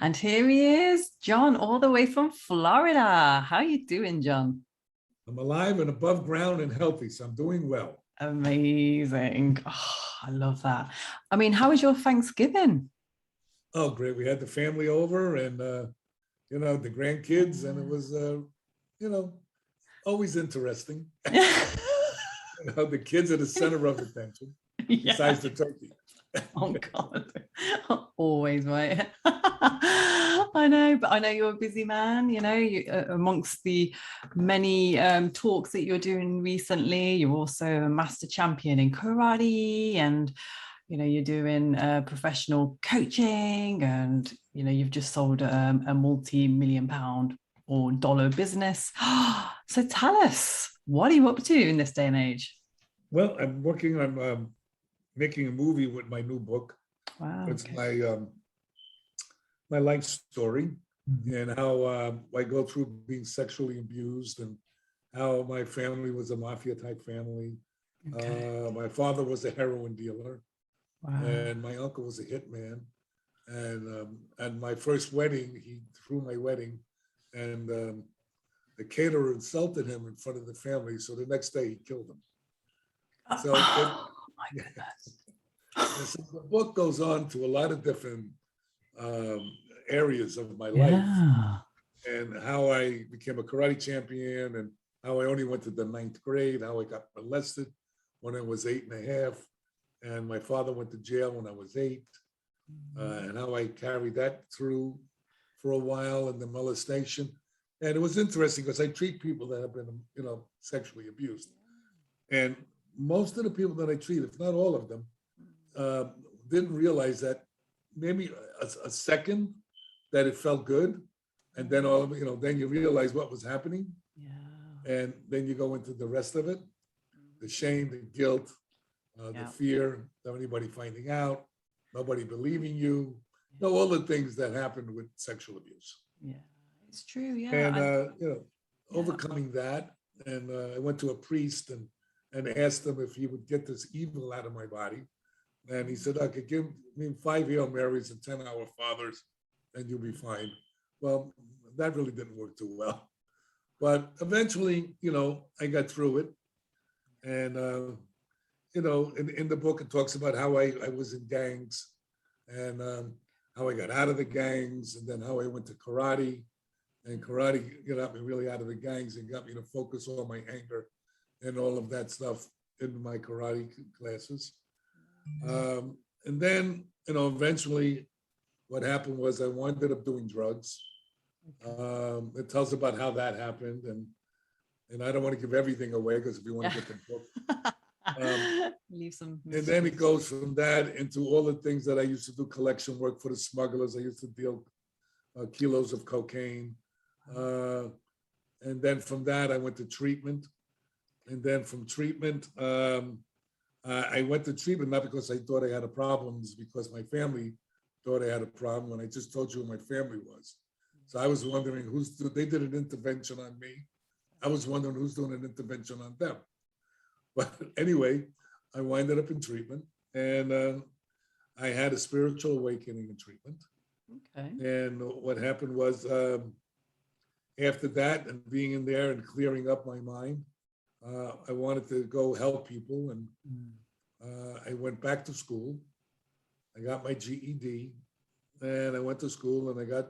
And here he is, John, all the way from Florida. How are you doing, John? I'm alive and above ground and healthy, so I'm doing well. Amazing. Oh, I love that. I mean, how was your Thanksgiving? Oh, great. We had the family over and, the grandkids, and it was, always interesting. The kids are the center of attention, besides the turkey. Oh, God. Always, right? I know, but I know you're a busy man, amongst the many talks that you're doing recently. You're also a master champion in karate, and you're doing professional coaching, and you've just sold a multi-million pound or dollar business. So tell us, what are you up to in this day and age? Well, I'm working on making a movie with my new book. Wow. It's my life story, and how I go through being sexually abused, and how my family was a mafia type family. Okay. My father was a heroin dealer. Wow. And my uncle was a hitman. And my first wedding, he threw my wedding, and the caterer insulted him in front of the family. So the next day he killed him. So my goodness. so the book goes on to a lot of different areas of my life, and how I became a karate champion, and how I only went to the 9th grade, how I got molested when I was 8.5. And my father went to jail when I was 8, and how I carried that through for a while, and the molestation. And it was interesting because I treat people that have been, sexually abused. And most of the people that I treat, if not all of them, didn't realize that maybe a second that it felt good. And then then you realize what was happening. Yeah. And then you go into the rest of it, the shame, the guilt, the fear of anybody finding out, nobody believing you, all the things that happen with sexual abuse. Yeah, it's true. Yeah. And, overcoming that. And I went to a priest and asked him if he would get this evil out of my body. And he said, I could give me 5 Hail Marys and 10 Our Fathers, and you'll be fine. Well, that really didn't work too well. But eventually, I got through it. And, in the book, it talks about how I was in gangs, and how I got out of the gangs, and then how I went to karate. And karate got me really out of the gangs and got me to focus all my anger and all of that stuff in my karate classes. And then, eventually what happened was I wound up doing drugs. It tells about how that happened. And I don't want to give everything away, because if you want to get the book. Leave some. And then it goes from that into all the things that I used to do, collection work for the smugglers. I used to deal kilos of cocaine. And then from that, I went to treatment. And then from treatment, I went to treatment not because I thought I had a problem, it's because my family thought I had a problem, and I just told you who my family was. So I was wondering they did an intervention on me. I was wondering who's doing an intervention on them. But anyway, I winded up in treatment, and I had a spiritual awakening in treatment. Okay. And what happened was, after that and being in there and clearing up my mind, I wanted to go help people. And I went back to school. I got my GED, and I went to school, and I got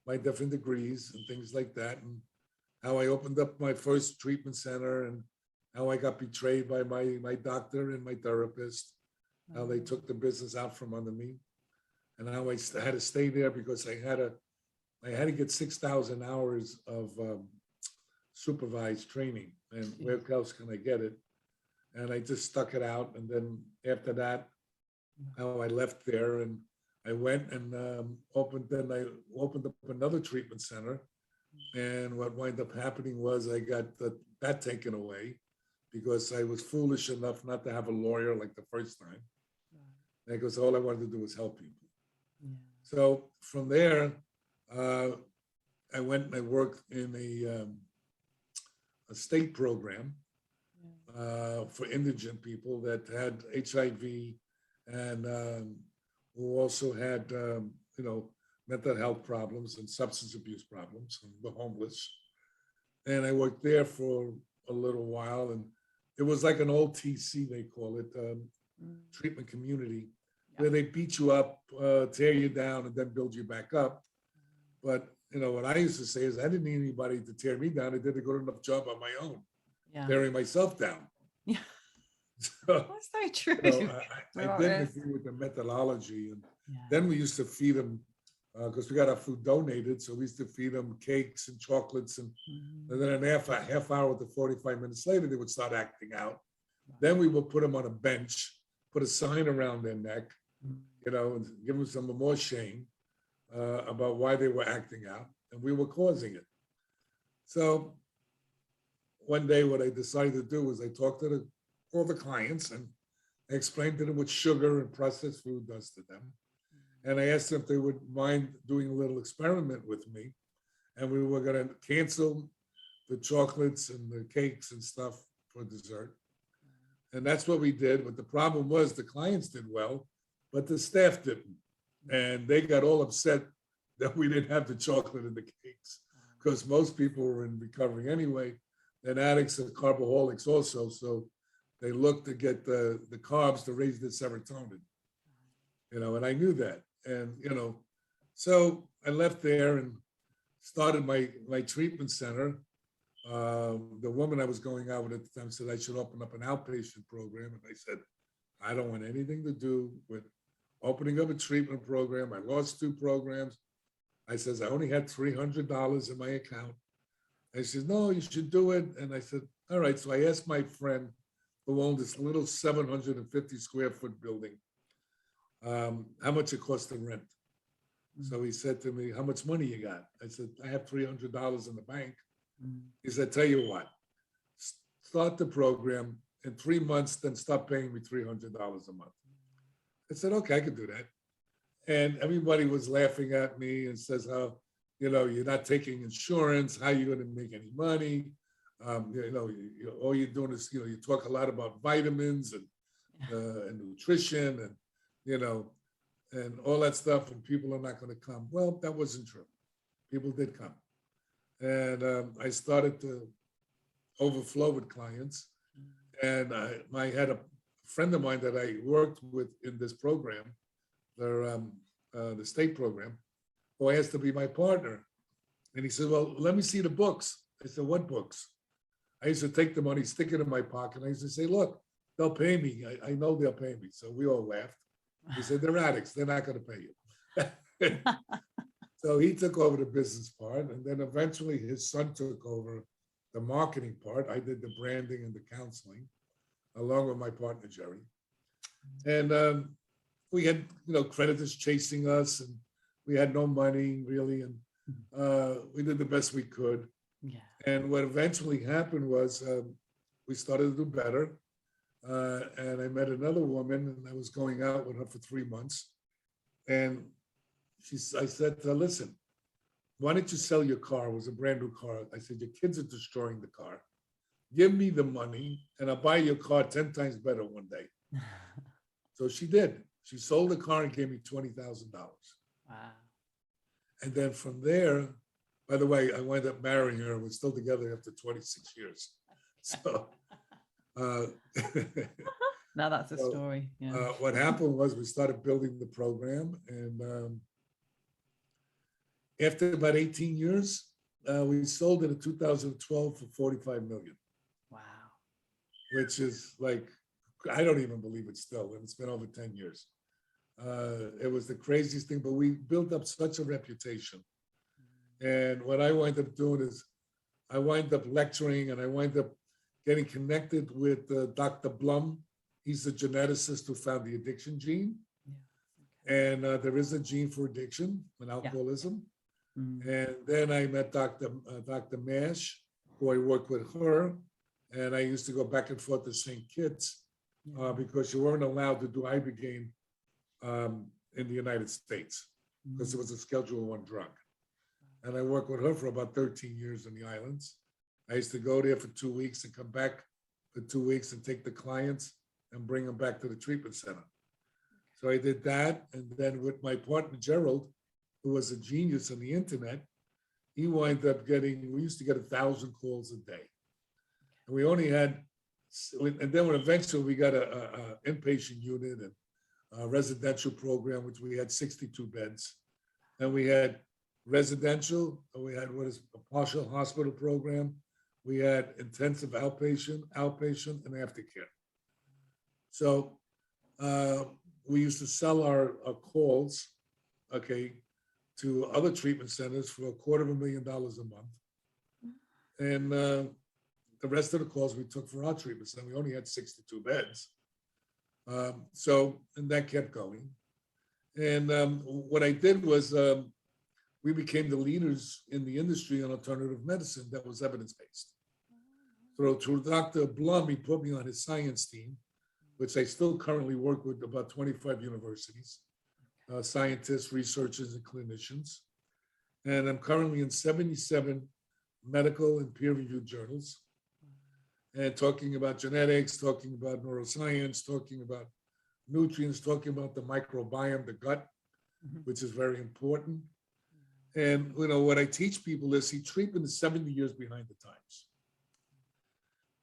my different degrees and things like that. And how I opened up my first treatment center, and how I got betrayed by my doctor and my therapist, how they took the business out from under me, and how I had to stay there because I had to get 6,000 hours of supervised training, and where else can I get it? And I just stuck it out. And then after that, how I left there, and I went and opened up another treatment center. And what wound up happening was I got that taken away, because I was foolish enough not to have a lawyer like the first time. Because all I wanted to do was help people. Yeah. So from there, I went and I worked in a state program for indigent people that had HIV, and who also had, mental health problems and substance abuse problems and the homeless. And I worked there for a little while, and it was like an old TC, they call it, treatment community, where they beat you up, tear you down, and then build you back up. But what I used to say is I didn't need anybody to tear me down. I did a good enough job on my own, tearing myself down. Yeah. So, that's so true. I didn't agree with the methodology. And then we used to feed them, because we got our food donated. So we used to feed them cakes and chocolates. And then a half hour to 45 minutes later, they would start acting out. Then we would put them on a bench, put a sign around their neck, and give them some more shame about why they were acting out. And we were causing it. So one day what I decided to do was I talked to all the clients and I explained to them what sugar and processed food does to them. And I asked them if they would mind doing a little experiment with me. And we were going to cancel the chocolates and the cakes and stuff for dessert. And that's what we did. But the problem was the clients did well, but the staff didn't. And they got all upset that we didn't have the chocolate and the cakes, because most people were in recovery anyway, and addicts and carboholics also. So they looked to get the carbs to raise the serotonin, and I knew that. And, so I left there and started my treatment center. The woman I was going out with at the time said I should open up an outpatient program. And I said, I don't want anything to do with opening up a treatment program. I lost 2 programs. I says, I only had $300 in my account. And she says, no, you should do it. And I said, all right. So I asked my friend who owned this little 750 square foot building, how much it cost to rent. So he said to me, how much money you got? I said, I have $300 in the bank. He said, tell you what, start the program in 3 months, then stop paying me $300 a month. I said, okay, I could do that. And everybody was laughing at me and says, how, you're not taking insurance. How are you going to make any money? All you're doing is, you talk a lot about vitamins and nutrition and, and all that stuff, and people are not going to come. Well, that wasn't true. People did come. And I started to overflow with clients. And I had a friend of mine that I worked with in this program, the state program, who I asked to be my partner. And he said, well, let me see the books. I said, what books? I used to take the money, stick it in my pocket. And I used to say, look, they'll pay me. I know they'll pay me. So we all laughed. He said, they're addicts. They're not going to pay you. So he took over the business part. And then eventually his son took over the marketing part. I did the branding and the counseling, along with my partner, Jerry. And we had, creditors chasing us, and we had no money really. And we did the best we could. Yeah. And what eventually happened was we started to do better. And I met another woman, and I was going out with her for 3 months. And I said to her, listen, why don't you sell your car? It was a brand new car. I said, your kids are destroying the car. Give me the money and I'll buy your car 10 times better one day. So she did. She sold the car and gave me $20,000. Wow. And then from there, by the way, I wound up marrying her. We're still together after 26 years. So now that's a story. Yeah. What happened was we started building the program, and after about 18 years, we sold it in 2012 for 45 million. Wow. Which is like, I don't even believe it still, and it's been over 10 years. It was the craziest thing, but we built up such a reputation. And what I wind up doing is I wind up lecturing, and I wind up getting connected with Dr. Blum. He's the geneticist who found the addiction gene. Yeah. Okay. And there is a gene for addiction and alcoholism. Yeah. And then I met Dr. Mash, who I worked with her. And I used to go back and forth to St. Kitts because you weren't allowed to do Ibogaine in the United States because it was a Schedule I drug. And I worked with her for about 13 years in the islands. I used to go there for 2 weeks and come back for 2 weeks and take the clients and bring them back to the treatment center. So I did that. And then with my partner, Gerald, who was a genius on the internet, he wound up getting, we used to get 1,000 calls a day. And we only had, and then when eventually we got a inpatient unit and a residential program, which we had 62 beds. And we had residential, and we had what is a partial hospital program. We had intensive outpatient, and aftercare. So we used to sell our calls, okay, to other treatment centers for $250,000 a month. And the rest of the calls we took for our treatment center. We only had 62 beds. And that kept going. And what I did was we became the leaders in the industry on alternative medicine that was evidence-based. So through Dr. Blum, he put me on his science team, which I still currently work with about 25 universities, scientists, researchers, and clinicians. And I'm currently in 77 medical and peer-reviewed journals, and talking about genetics, talking about neuroscience, talking about nutrients, talking about the microbiome, the gut, which is very important. And you know what I teach people is, treatment is 70 years behind the times.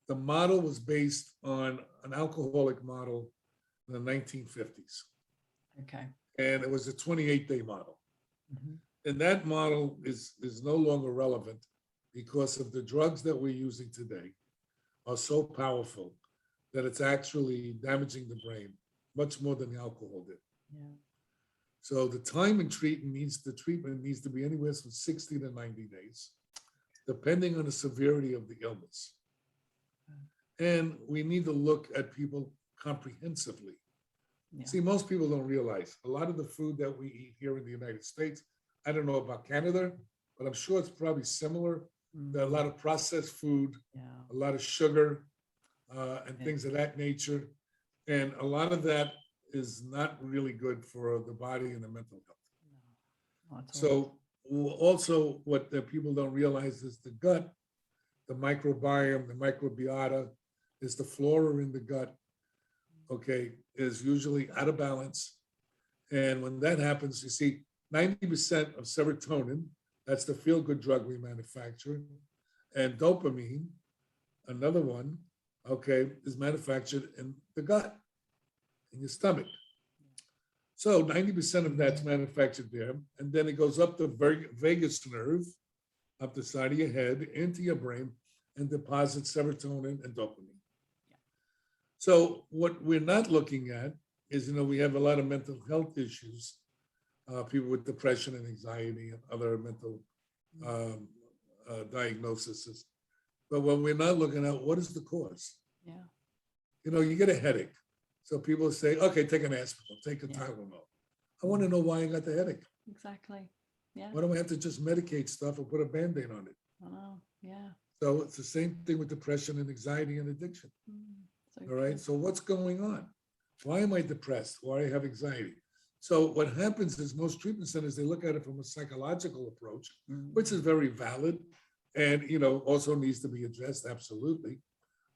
The model was based on an alcoholic model in the 1950s. Okay. And it was a 28-day model. And that model is no longer relevant because of the drugs that we're using today are so powerful that it's actually damaging the brain much more than the alcohol did. Yeah. So the time in treatment needs to be anywhere from 60 to 90 days, depending on the severity of the illness. And we need to look at people comprehensively. Yeah. See, most people don't realize a lot of the food that we eat here in the United States, I don't know about Canada, but I'm sure it's probably similar. There are a lot of processed food, a lot of sugar, and things of that nature. And a lot of that is not really good for the body and the mental health. So also what the people don't realize is the gut, the microbiome, the microbiota, is the flora in the gut, okay, is usually out of balance. And when that happens, you see 90% of serotonin, that's the feel-good drug we manufacture, and dopamine, another one, okay, is manufactured in the gut, in your stomach. So 90% of that's manufactured there, and then it goes up the vagus nerve, up the side of your head, into your brain, and deposits serotonin and dopamine. So what we're not looking at is, we have a lot of mental health issues, people with depression and anxiety and other mental diagnoses. But when we're not looking at what is the cause? Yeah. You get a headache. So people say, okay, take an aspirin, take a Tylenol. I want to know why I got the headache. Exactly. Yeah. Why don't we have to just medicate stuff or put a Band-Aid on it? Oh, yeah. So it's the same thing with depression and anxiety and addiction. All right. So what's going on? Why am I depressed? Why do I have anxiety? So what happens is most treatment centers, they look at it from a psychological approach, which is very valid and, also needs to be addressed. Absolutely.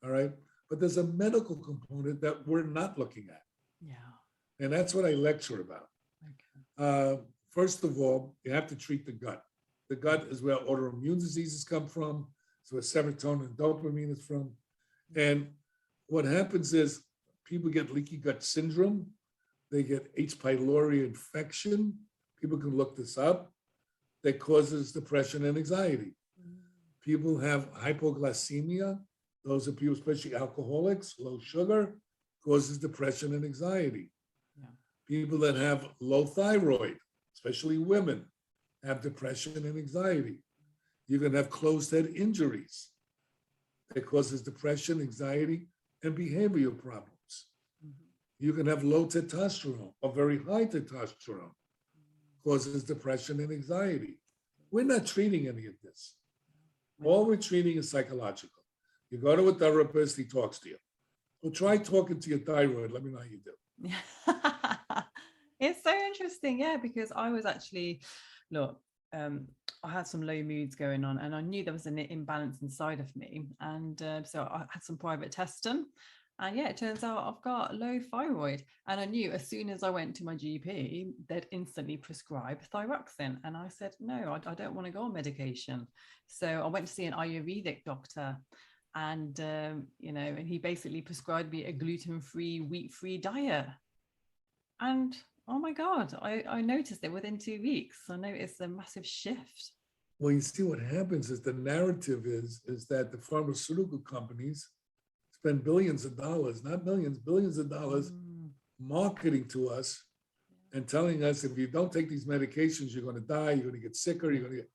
All right. But there's a medical component that we're not looking at. Yeah. And that's what I lecture about. Okay. First of all, you have to treat the gut. The gut is where autoimmune diseases come from. It's where serotonin and dopamine is from. And what happens is people get leaky gut syndrome. They get H. pylori infection. People can look this up. That causes depression and anxiety. People have hypoglycemia. Those are people, especially alcoholics, low sugar, causes depression and anxiety. Yeah. People that have low thyroid, especially women, have depression and anxiety. You can have closed head injuries that causes depression, anxiety, and behavioral problems. You can have low testosterone or very high testosterone, causes depression and anxiety. We're not treating any of this. All we're treating is psychological. You go to a therapist, he talks to you. Well, try talking to your thyroid. Let me know how you do. It's so interesting, yeah, because I was actually, I had some low moods going on and I knew there was an imbalance inside of me. And so I had some private testing And yeah, it turns out I've got low thyroid. And I knew as soon as I went to my GP, they'd instantly prescribe thyroxine. And I said, no, I don't want to go on medication. So I went to see an Ayurvedic doctor. And, and he basically prescribed me a gluten-free, wheat-free diet. And oh my God, I noticed it within 2 weeks. I noticed a massive shift. Well, you see what happens is the narrative is that the pharmaceutical companies spend billions of dollars, not millions, billions of dollars marketing to us and telling us if you don't take these medications, you're going to die, you're going to get sicker, you're going to get.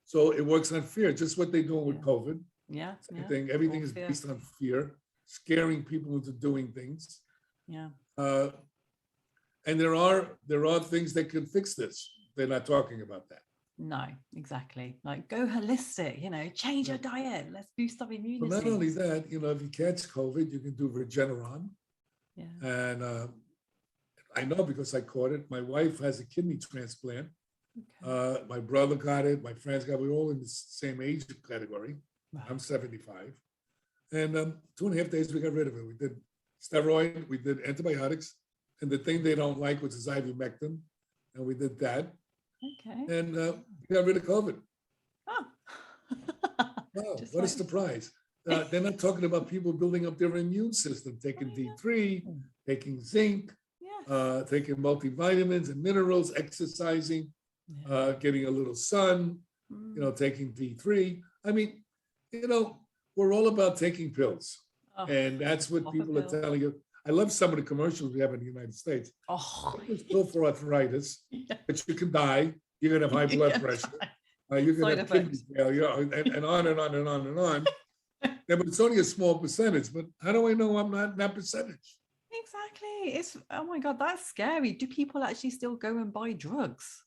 So it works on fear, just what they're doing with COVID. Yeah. Everything is based on fear, scaring people into doing things. Yeah. And there are things that can fix this. They're not talking about that. No, exactly. Like go holistic, change your diet. Let's boost up immunity. But not only that, if you catch COVID, you can do Regeneron. Yeah. And I know because I caught it. My wife has a kidney transplant. Okay. My brother got it. My friends got it. We're all in the same age category. Wow. I'm 75. And 2.5 days, we got rid of it. We did steroid, we did antibiotics. And the thing they don't like, which is ivermectin. And we did that. Okay. And we got rid of COVID. Oh. Wow, what a surprise. They're not talking about people building up their immune system, taking D3, taking zinc, taking multivitamins and minerals, exercising, getting a little sun, taking D3. I mean, we're all about taking pills. Oh, and that's what people are telling you. I love some of the commercials we have in the United States. Oh, it's pill for arthritis, but you can die. You're going to have high blood pressure. You're going to have kidney failure, and on and on and on and on. Yeah, but it's only a small percentage. But how do I know I'm not in that percentage? Exactly. Oh my God, that's scary. Do people actually still go and buy drugs?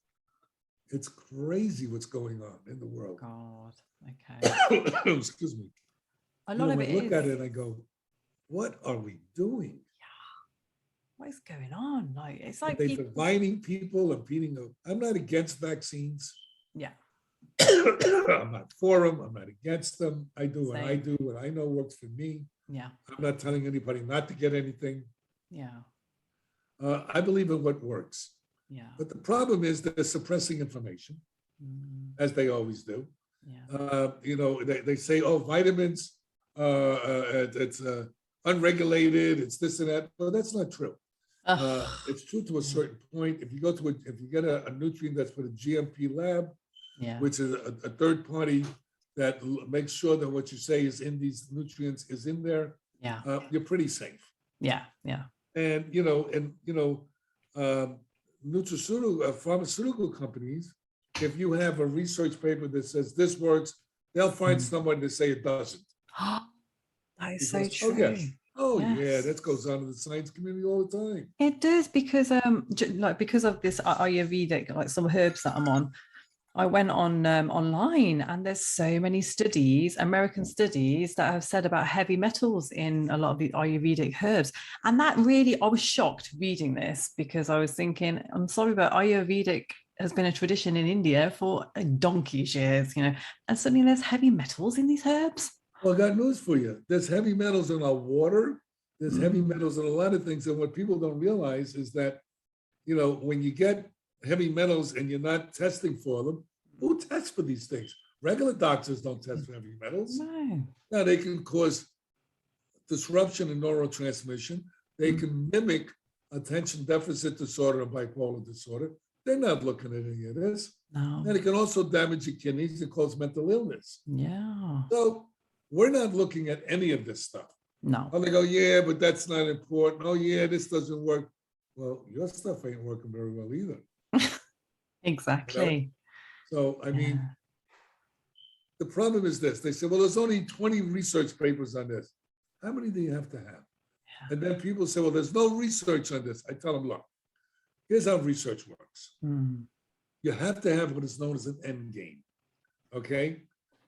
It's crazy what's going on in the world. God. Okay. Excuse me. A lot of it I look at it and I go, what are we doing? Yeah. What is going on? Like it's like they're dividing people and beating them. I'm not against vaccines. Yeah. I'm not for them. I'm not against them. I do what I do, what I know works for me. Yeah. I'm not telling anybody not to get anything. Yeah. I believe in what works. Yeah. But the problem is they're suppressing information, as they always do. Yeah. They say, oh, vitamins, it's unregulated, it's this and that. Well, that's not true. It's true to a certain point. If you get a nutrient that's for the GMP lab, which is a third party that makes sure that what you say is in these nutrients is in there, you're pretty safe. Yeah, yeah. And pharmaceutical companies, if you have a research paper that says this works, they'll find someone to say it doesn't. That is so true. Yeah, that goes on in the science community all the time. It does because because of this Ayurvedic, like some herbs that I'm on, I went on online and there's so many studies, American studies that have said about heavy metals in a lot of the Ayurvedic herbs. And that really, I was shocked reading this because I was thinking, I'm sorry, but Ayurvedic has been a tradition in India for donkey's years, and suddenly there's heavy metals in these herbs. Well, I got news for you. There's heavy metals in our water. There's heavy metals in a lot of things. And what people don't realize is that, when you get heavy metals and you're not testing for them, who tests for these things? Regular doctors don't test for heavy metals. No. Now, they can cause disruption in neurotransmission. They can mimic attention deficit disorder and bipolar disorder. They're not looking at any of this. No. And it can also damage your kidneys and cause mental illness. Yeah. So we're not looking at any of this stuff. No. And they go, yeah, but that's not important. Oh, yeah, this doesn't work. Well, your stuff ain't working very well either. Exactly. So, I mean, the problem is this. They say, well, there's only 20 research papers on this. How many do you have to have? Yeah. And then people say, well, there's no research on this. I tell them, look, here's how research works. You have to have what is known as an end game, okay?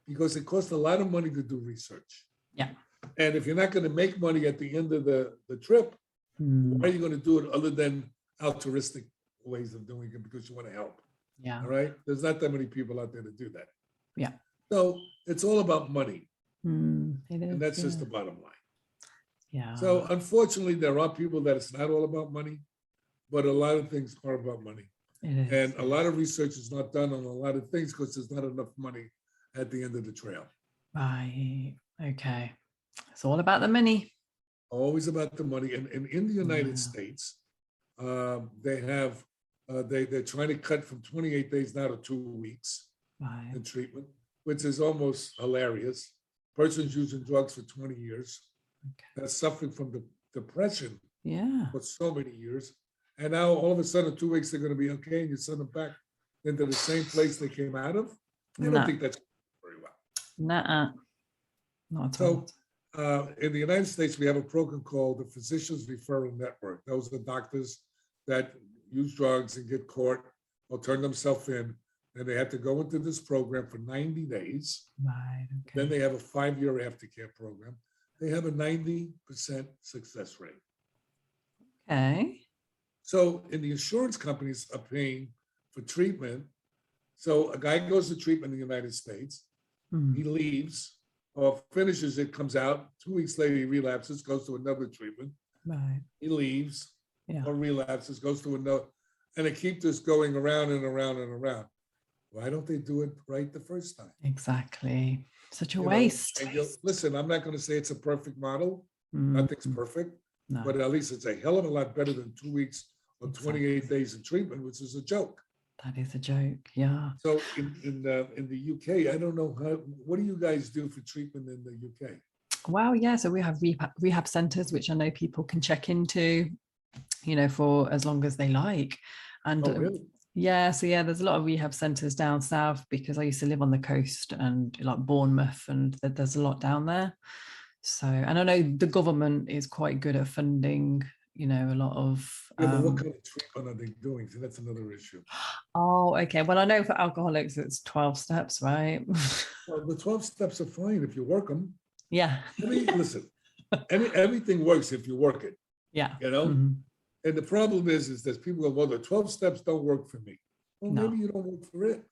Because it costs a lot of money to do research. Yeah. And if you're not going to make money at the end of the trip, why are you going to do it other than altruistic ways of doing it because you want to help? Yeah. All right. There's not that many people out there to do that. Yeah. So it's all about money. It is, and that's just the bottom line. Yeah. So unfortunately, there are people that it's not all about money, but a lot of things are about money. It is. And a lot of research is not done on a lot of things because there's not enough money at the end of the trail. Right. Okay. It's all about the money. Always about the money. And in the United States, they have, they're trying to cut from 28 days now to 2 weeks Right. in treatment, which is almost hilarious. Person's using drugs for 20 years, that's suffering from depression Yeah. for so many years. And now all of a sudden, in 2 weeks, they're going to be okay, and you send them back into the same place they came out of. I don't think that's very well. Nuh-uh. Not at all. So in the United States, we have a program called the Physicians Referral Network. Those are doctors that use drugs and get caught or turn themselves in, and they have to go into this program for 90 days. Right. Okay. Then they have a 5-year aftercare program. They have a 90% success rate. Okay. So, and the insurance companies are paying for treatment. So a guy goes to treatment in the United States, he leaves or finishes it, comes out, 2 weeks later he relapses, goes to another treatment. Right. He leaves Yeah. or relapses, goes to another, and they keep this going around and around and around. Why don't they do it right the first time? Exactly. Such a You know, waste. and listen, I'm not going to say it's a perfect model. Nothing's perfect, No. but at least it's a hell of a lot better than 2 weeks or 28 days in treatment, which is a joke. That is a joke. Yeah. So in the UK, I don't know what do you guys do for treatment in the UK? Wow. Yeah. So we have rehab centers, which I know people can check into, you know, for as long as they like. And really? yeah, so yeah, there's a lot of rehab centers down south because I used to live on the coast and like Bournemouth, and there's a lot down there. So, and I know the government is quite good at funding, you know, a lot of. Yeah, but what kind of treatment are they doing? So that's another issue. Oh, okay. Well, I know for alcoholics, it's 12 steps, right? Well, the 12 steps are fine if you work them. Yeah. I mean, listen, everything works if you work it. Yeah. You know? And the problem is that people go, well, the 12 steps don't work for me. Well, maybe you don't work for it.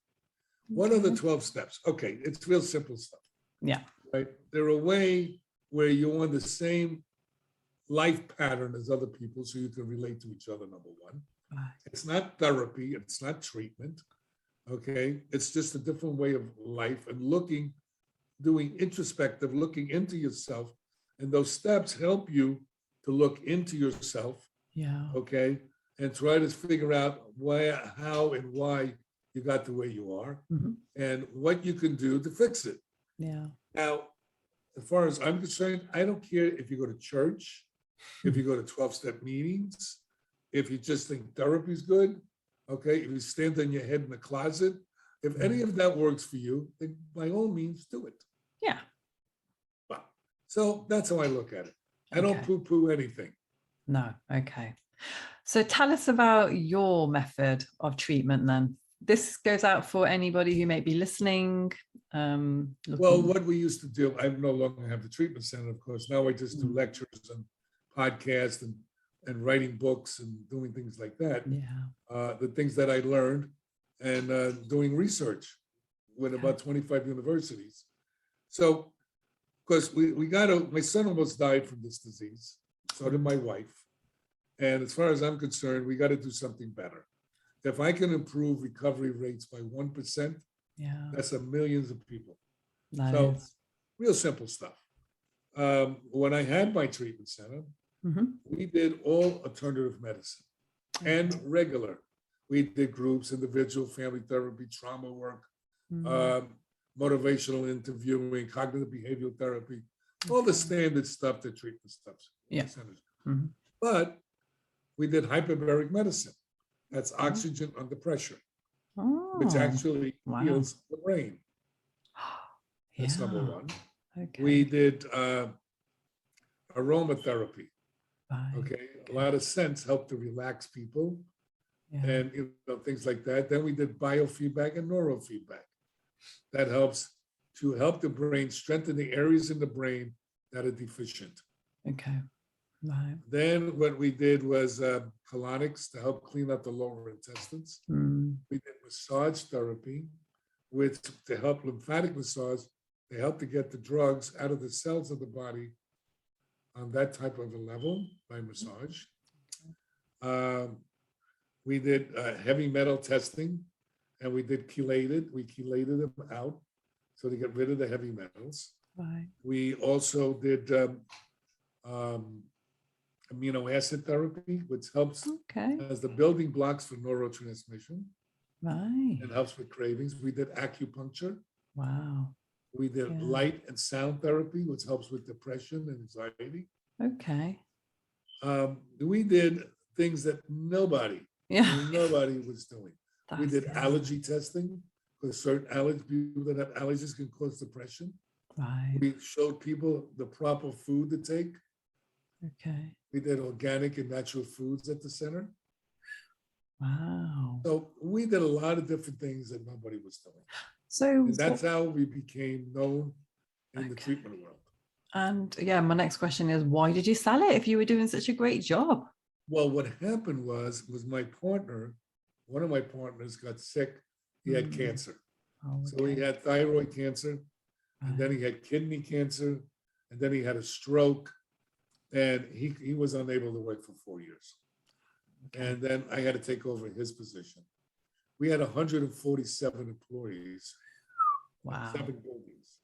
What are the 12 steps? Okay, it's real simple stuff. Yeah. Right? They're a way where you're on the same life pattern as other people so you can relate to each other, number one. Right. It's not therapy, it's not treatment. Okay, it's just a different way of life and doing introspective, looking into yourself. And those steps help you to look into yourself. Yeah. Okay. And try to figure out how and why you got the way you are and what you can do to fix it. Yeah. Now, as far as I'm concerned, I don't care if you go to church, if you go to 12-step meetings, if you just think therapy is good. Okay, if you stand on your head in the closet, if any of that works for you, then by all means do it. Yeah. Well, so that's how I look at it. I don't poo-poo anything. No. Okay. So tell us about your method of treatment then. This goes out for anybody who may be listening. Well, what we used to do, I no longer have the treatment center, of course. Now I just do lectures and podcasts and writing books and doing things like that. Yeah. The things that I learned and doing research with about 25 universities. So, because my son almost died from this disease. So did my wife. And as far as I'm concerned, we got to do something better. If I can improve recovery rates by 1%, that's a millions of people. So real simple stuff. When I had my treatment center, we did all alternative medicine and regular. We did groups, individual, family therapy, trauma work, motivational interviewing, cognitive behavioral therapy, all the standard stuff that treatment stuff. Yeah. But we did hyperbaric medicine. That's oxygen under pressure, which actually heals the brain. That's number one. Okay. We did aromatherapy. Okay, a lot of scents help to relax people, and things like that. Then we did biofeedback and neurofeedback. That helps to help the brain strengthen the areas in the brain that are deficient. Okay. Right. Then what we did was colonics to help clean up the lower intestines. We did massage therapy, to help lymphatic massage, to help to get the drugs out of the cells of the body on that type of a level by massage. We did heavy metal testing, and we did chelated. We chelated them out so to get rid of the heavy metals. Right. We also did amino acid therapy, which helps as the building blocks for neurotransmission. Right. It helps with cravings. We did acupuncture. Wow. We did light and sound therapy, which helps with depression and anxiety. Okay. We did things that nobody was doing. We did allergy testing, because certain people that have allergies can cause depression. Right. We showed people the proper food to take. Okay. We did organic and natural foods at the center. Wow. So we did a lot of different things that nobody was doing. So and that's how we became known in the treatment world. And yeah, my next question is, why did you sell it if you were doing such a great job? Well, what happened was my partner, one of my partners got sick. He had cancer. So he had thyroid cancer, and then he had kidney cancer, and then he had a stroke, and he was unable to work for 4 years. And then I had to take over his position. We had 147 employees. Wow. 7 buildings.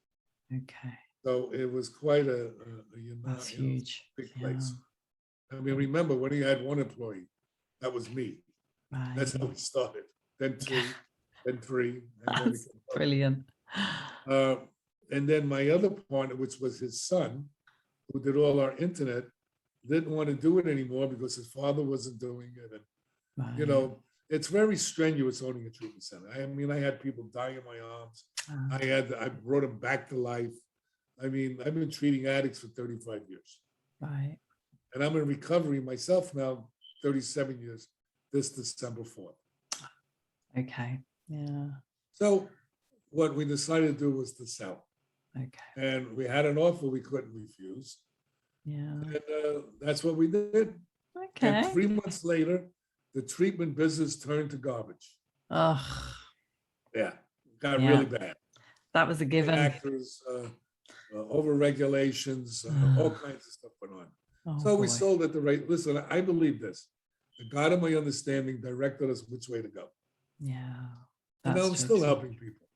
Okay. So it was quite a that's huge. Big place. I mean, remember when he had 1 employee, that was me. Right. That's how we started. Then 2, then 3. And that's brilliant. And then my other partner, which was his son, who did all our internet, didn't want to do it anymore because his father wasn't doing it. And, you know, it's very strenuous owning a treatment center. I mean, I had people die in my arms. I brought them back to life. I mean, I've been treating addicts for 35 years. Right. And I'm in recovery myself now, 37 years, this December 4th. Okay. Yeah. So what we decided to do was to sell. Okay. And we had an offer we couldn't refuse. Yeah. And that's what we did. Okay. And 3 months later, the treatment business turned to garbage. Ugh. Yeah, got really bad. That was a given. Actors, over regulations, all kinds of stuff went on. So we sold at the rate. Listen, I believe this. The God of my understanding directed us which way to go. Yeah. And I'm still helping people.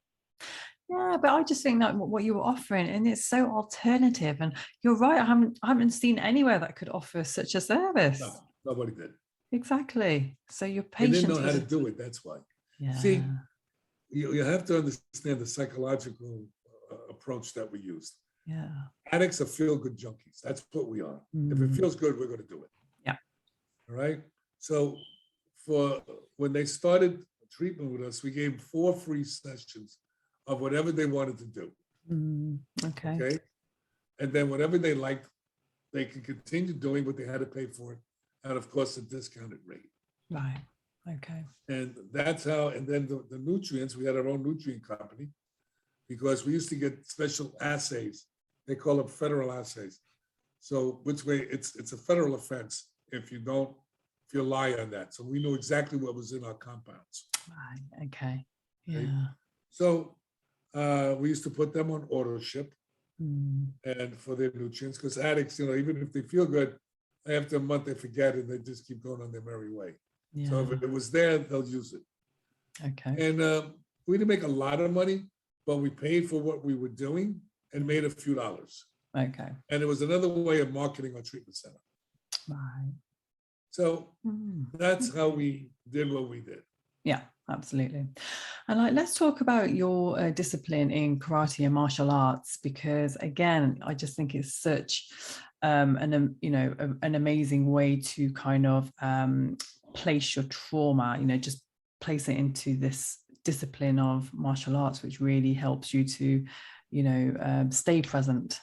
Yeah, but I just think that what you were offering, and it's so alternative. And you're right. I haven't seen anywhere that could offer such a service. No, nobody did. Exactly. So your They patients didn't know how to do it. That's why. Yeah. See, you have to understand the psychological approach that we used. Yeah. Addicts are feel-good junkies. That's what we are. If it feels good, we're going to do it. Yeah. All right. So when they started treatment with us, we gave them 4 free sessions of whatever they wanted to do. Okay. Okay. And then whatever they liked, they could continue doing, but they had to pay for it at, of course, a discounted rate. Right. Okay. And that's how, and then the nutrients, we had our own nutrient company because we used to get special assays. They call them federal assays. So which way it's a federal offense if you lie on that. So we knew exactly what was in our compounds. Right. Okay. Yeah. Right? So we used to put them on auto ship and for their nutrients, because addicts, you know, even if they feel good, after a month they forget it, they just keep going on their merry way. Yeah. So if it was there, they'll use it. Okay. And we didn't make a lot of money, but we paid for what we were doing and made a few dollars. Okay. And it was another way of marketing our treatment center. Right. So that's how we did what we did. Yeah, absolutely. And let's talk about your discipline in karate and martial arts, because again, I just think it's such an amazing way to kind of place your trauma, just place it into this discipline of martial arts, which really helps you to, stay present.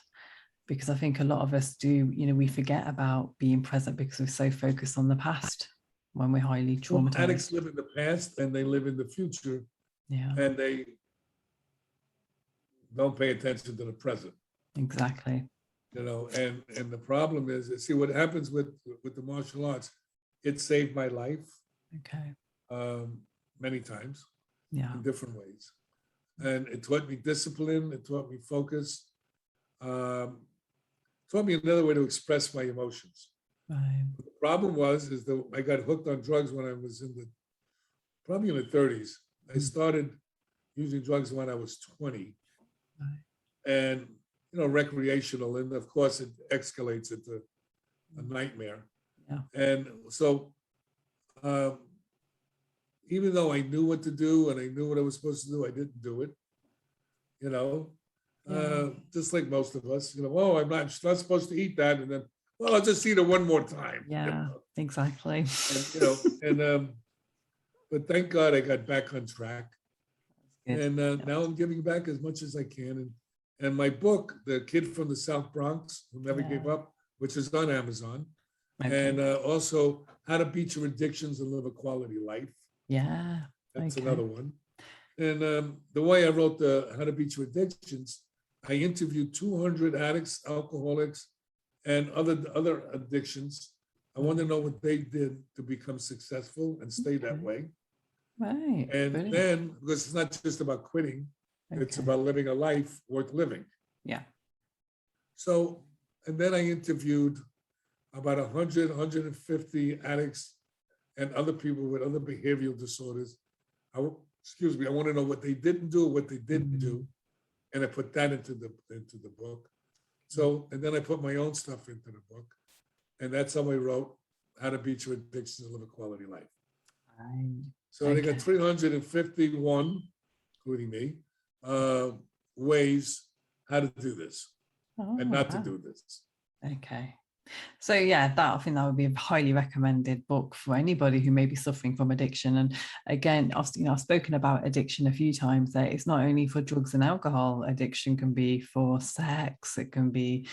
Because I think a lot of us do, we forget about being present because we're so focused on the past when we're highly traumatized. Well, addicts live in the past and they live in the future. Yeah. And they don't pay attention to the present. Exactly. And the problem is, see what happens with the martial arts, it saved my life. Okay. Many times. Yeah. In different ways. And it taught me discipline, it taught me focus, taught me another way to express my emotions. Right. The problem is that I got hooked on drugs when I was probably in the 30s. I started using drugs when I was 20. Right. And, recreational. And of course, it escalates into a nightmare. Yeah. And so, even though I knew what to do and I knew what I was supposed to do, I didn't do it. Just like most of us, oh, I'm not supposed to eat that. And then, well, I'll just eat it one more time. Yeah, exactly. And, but thank God I got back on track. And now I'm giving back as much as I can. And my book, The Kid from the South Bronx Who Never Gave Up, which is on Amazon. Okay. And also How to Beat Your Addictions and Live a Quality Life. Yeah. That's another one. And the way I wrote the How to Beat Your Addictions, I interviewed 200 addicts, alcoholics, and other addictions. I want to know what they did to become successful and stay that way. Right. And Brilliant. then, because it's not just about quitting, it's about living a life worth living. Yeah. So, and then I interviewed about 100, 150 addicts and other people with other behavioral disorders. I want to know what they didn't do, what they didn't do. And I put that into the book. So, and then I put my own stuff into the book. And that's how I wrote How to Beat Your Addictions and Live a Quality Life. Right. So they got 351, including me, ways how to do this and not to do this. Okay. So yeah, I think that would be a highly recommended book for anybody who may be suffering from addiction. And again, I've spoken about addiction a few times there. It's not only for drugs and alcohol. Addiction can be for sex. It can be,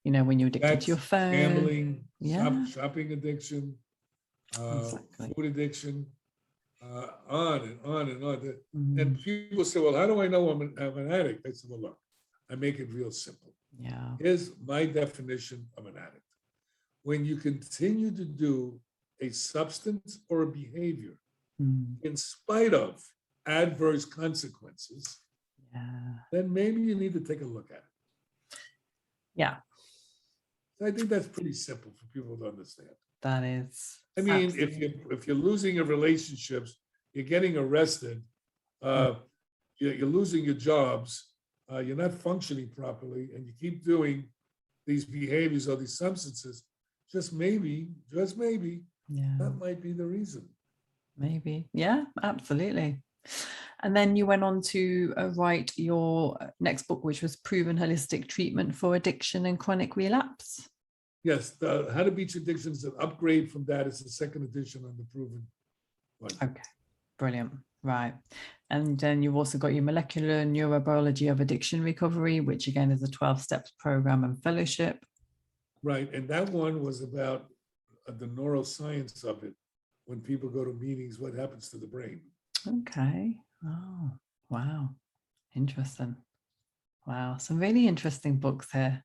when you're addicted to your phone. Gambling, shopping addiction, food addiction, on and on and on. And people say, well, how do I know I'm an addict? I said, well, look, I make it real simple. Yeah. Here's my definition of an addict. When you continue to do a substance or a behavior in spite of adverse consequences, then maybe you need to take a look at it. Yeah. So I think that's pretty simple for people to understand. That is. I mean, if you're losing your relationships, you're getting arrested, you're losing your jobs, you're not functioning properly, and you keep doing these behaviors or these substances, just maybe, that might be the reason. Maybe. Yeah, absolutely. And then you went on to write your next book, which was Proven Holistic Treatment for Addiction and Chronic Relapse. Yes, the How to Beat Your Addiction is an upgrade from that. It's the second edition on the Proven one. Okay, brilliant. Right. And then you've also got your Molecular Neurobiology of Addiction Recovery, which again is a 12 steps program and fellowship. Right. And that one was about the neuroscience of it. When people go to meetings, what happens to the brain? Okay. Oh, wow. Interesting. Wow. Some really interesting books here.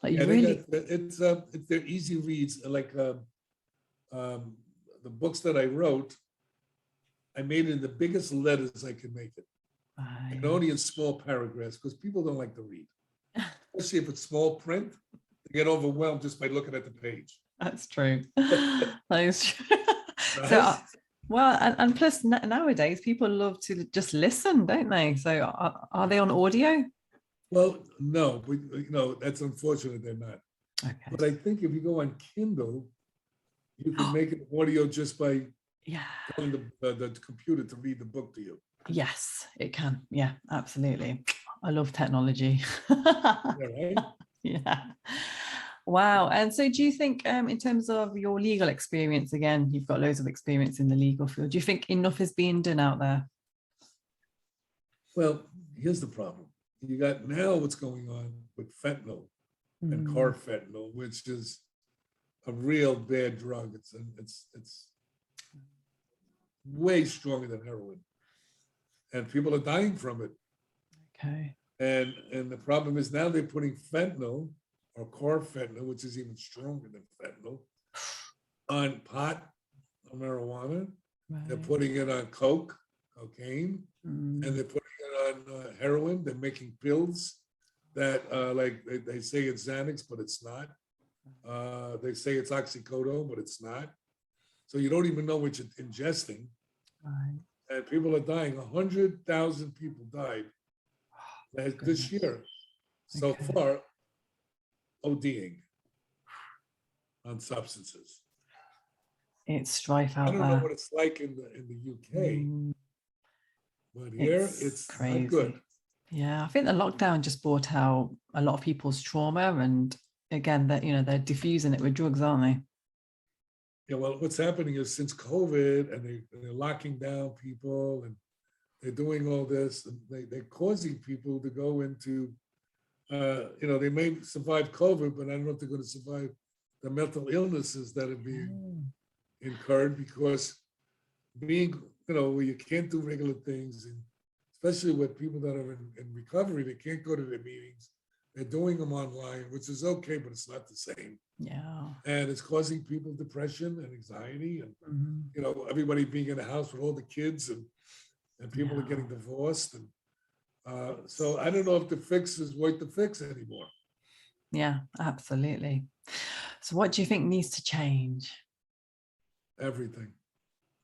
Like they're easy reads. Like the books that I wrote, I made it in the biggest letters I could make it. Right. And only in small paragraphs, because people don't like to read. Especially if it's small print, they get overwhelmed just by looking at the page. That's true. That is true. Right? So, well, and plus nowadays people love to just listen, don't they? So are they on audio? Well, no, that's unfortunate they're not. Okay. But I think if you go on Kindle, you can make it audio just by telling the computer to read the book to you. Yes, it can. Yeah, absolutely. I love technology. Right? Yeah. Wow. And so do you think in terms of your legal experience, again, you've got loads of experience in the legal field, do you think enough is being done out there? Well, here's the problem. You got now what's going on with fentanyl and carfentanil, which is a real bad drug. It's way stronger than heroin, and people are dying from it. Okay. And the problem is now they're putting fentanyl or carfentanil, which is even stronger than fentanyl, on pot or marijuana. Right. They're putting it on cocaine, and they're putting it on heroin. They're making pills. that like they say it's Xanax, but it's not. They say it's oxycodone, but it's not. So you don't even know what you're ingesting. Right. And people are dying. 100,000 people died this year so far, ODing on substances. It's strife out I don't there. know what it's like in the UK, but here it's crazy. not good. Yeah, I think the lockdown just brought out a lot of people's trauma, and again, that they're diffusing it with drugs, aren't they? Yeah, well, what's happening is since COVID, and they're locking down people, and they're doing all this, and they're causing people to go into, they may survive COVID, but I don't know if they're going to survive the mental illnesses that are being incurred, because being, where you can't do regular things, and especially with people that are in recovery, they can't go to their meetings. They're doing them online, which is okay, but it's not the same. Yeah. And it's causing people depression and anxiety, and everybody being in the house with all the kids, and people are getting divorced, and so I don't know if the fix is worth the fix anymore. Yeah, absolutely. So what do you think needs to change? Everything.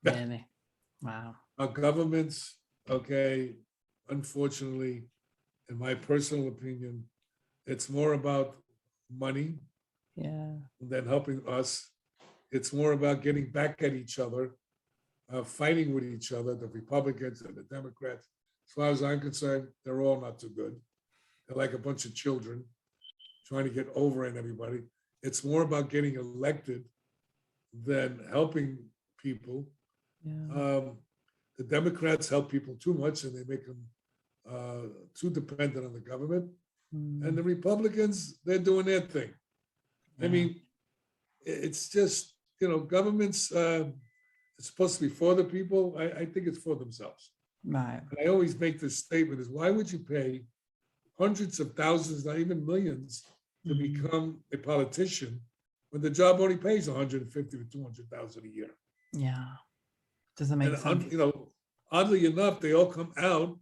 Really? Wow. Our governments, okay, unfortunately, in my personal opinion, it's more about money than helping us. It's more about getting back at each other, fighting with each other, the Republicans and the Democrats. As far as I'm concerned, they're all not too good. They're like a bunch of children trying to get over on everybody. It's more about getting elected than helping people. Yeah. The Democrats help people too much, and they make them too dependent on the government. And the Republicans, they're doing their thing. I mean, it's just, governments, it's supposed to be for the people. I think it's for themselves. Right. And I always make this statement is, why would you pay hundreds of thousands, not even millions, to become a politician when the job only pays 150 to 200,000 a year? Yeah. Doesn't make sense. Oddly enough, they all come out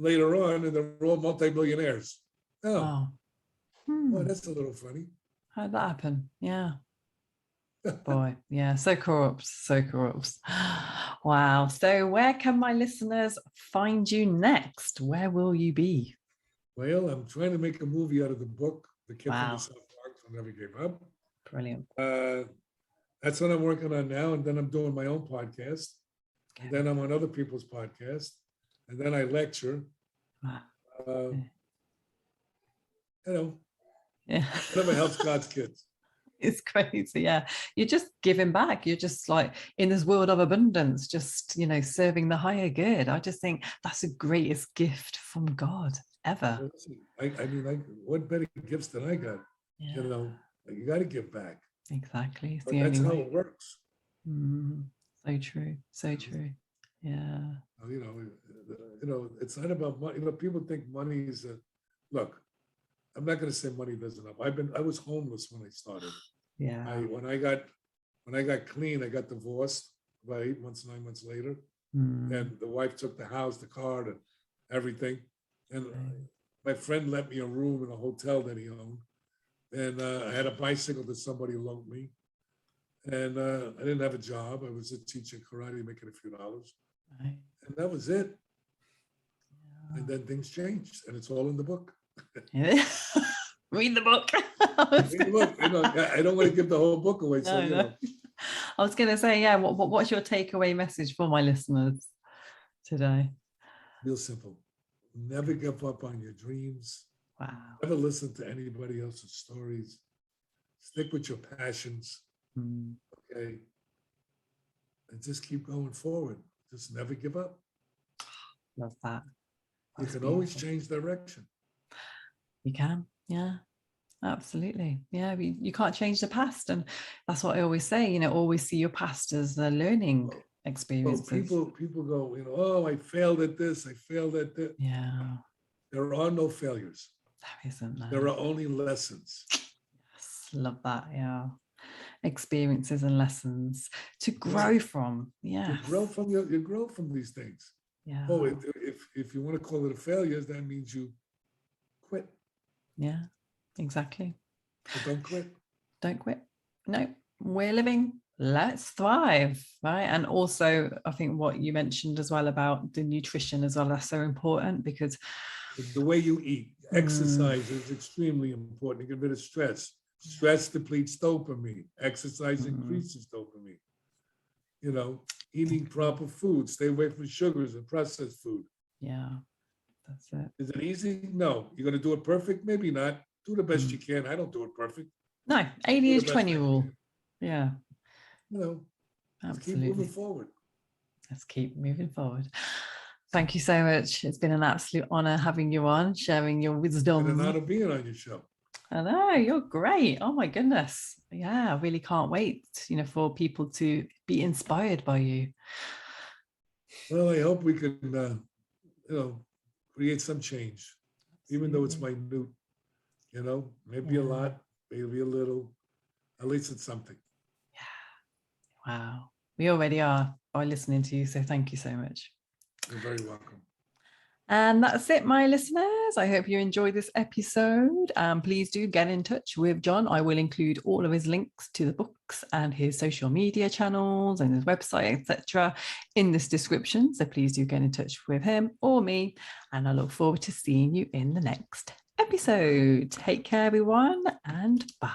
later on and they're all multimillionaires. Oh, well, that's a little funny. How'd that happen? Yeah. Boy, yeah, so corrupt, so corrupt. Wow. So where can my listeners find you next? Where will you be? Well, I'm trying to make a movie out of the book, The Kid from Wow. the South Bronx Who Never Gave Up. Brilliant. That's what I'm working on now. And then I'm doing my own podcast. Okay. And then I'm on other people's podcasts. And then I lecture. Wow. Yeah. Whatever helps God's kids. It's crazy. Yeah. You're just giving back. You're just like in this world of abundance, just, serving the higher good. I just think that's the greatest gift from God ever. Well, listen, I mean, what better gifts than I got? Yeah. You got to give back. Exactly. It's But the that's only how way. it works. So true. So true. Yeah. It's not about money. People think money is look, I'm not going to say money doesn't help. I was homeless when I started. Yeah. When I got clean, I got divorced about 8 months, 9 months later. And the wife took the house, the car, and everything. And my friend lent me a room in a hotel that he owned. And I had a bicycle that somebody loaned me. And I didn't have a job. I was teaching karate, making a few dollars. Right. And that was it. Yeah. And then things changed, and it's all in the book. Read the book. Read the book. I don't want to give the whole book away. No. I was going to say, what's your takeaway message for my listeners today? Real simple. Never give up on your dreams. Wow. Never listen to anybody else's stories. Stick with your passions. Okay. And just keep going forward. Just never give up. Love that. You can always change direction. You can. Yeah. Absolutely. Yeah. You can't change the past. And that's what I always say, always see your past as a learning experience. People go, oh, I failed at this. I failed at that. Yeah. There are no failures. There isn't. No. There are only lessons. Yes. Love that. Yeah. Experiences and lessons to grow from. Yeah. You grow from these things. Yeah. Oh, if you want to call it a failure, that means you quit. Yeah, exactly. But don't quit. Don't quit. No, we're living. Let's thrive, right? And also, I think what you mentioned as well about the nutrition as well, that's so important because The way you eat, exercise is extremely important to get rid of stress. Stress depletes dopamine. Exercise increases dopamine. You know, eating proper food, stay away from sugars and processed food. yeah, that's it. Is it easy? No. You're going to do it perfect? Maybe not. Do the best you can. I don't do it perfect. No, 80 is 20 rule. Yeah. You know, Absolutely. keep moving forward. Let's keep moving forward. Thank you so much. It's been an absolute honor having you on, sharing your wisdom. And an honor being on your show. I know, you're great. Oh my goodness. Yeah, I really can't wait, for people to be inspired by you. Well, I hope we can, create some change, even though it's minute, maybe a lot, maybe a little, at least it's something. Yeah. Wow. We already are by listening to you. So thank you so much. You're very welcome. And that's it, my listeners. I hope you enjoyed this episode. Please do get in touch with John. I will include all of his links to the books and his social media channels and his website, etc., in this description. So please do get in touch with him or me. And I look forward to seeing you in the next episode. Take care, everyone, and bye.